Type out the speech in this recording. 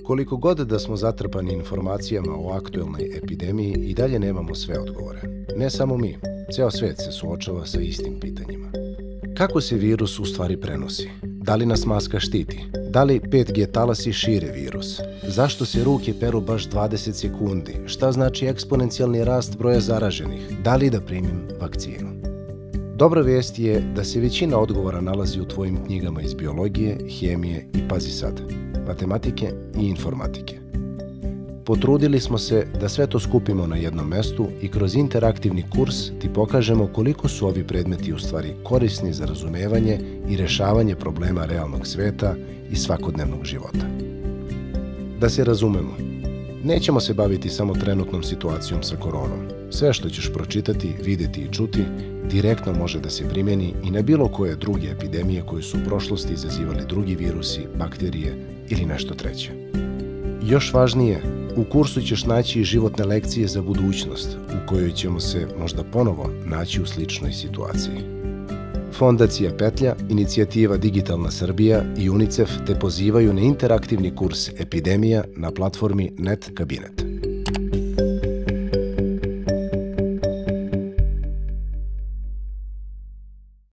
Koliko god da smo zatrpani informacijama o aktuelnoj epidemiji, i dalje nemamo sve odgovore. Ne samo mi, ceo svet se suočava sa istim pitanjima. Kako se virus u stvari prenosi? Da li nas maska štiti? Da li 5G talasi šire virus? Zašto se ruke peru baš 20 sekundi? Šta znači eksponencijalni rast broja zaraženih? Da li da primim vakcinu? Dobra vijest je da se većina odgovora nalazi u tvojim knjigama iz biologije, hemije i, pazi sad, matematike i informatike. Potrudili smo se da sve to skupimo na jednom mestu i kroz interaktivni kurs ti pokažemo koliko su ovi predmeti u stvari korisni za razumevanje i rešavanje problema realnog sveta i svakodnevnog života. Da se razumemo, nećemo se baviti samo trenutnom situacijom sa koronom. Sve što ćeš pročitati, videti i čuti direktno može da se primjeni i na bilo koje druge epidemije koje su u prošlosti izazivali drugi virusi, bakterije ili nešto treće. Još važnije, u kursu ćeš naći i životne lekcije za budućnost u kojoj ćemo se možda ponovo naći u sličnoj situaciji. Fondacija Petlja, inicijativa Digitalna Srbija i UNICEF te pozivaju na interaktivni kurs Epidemija na platformi NetKabinet.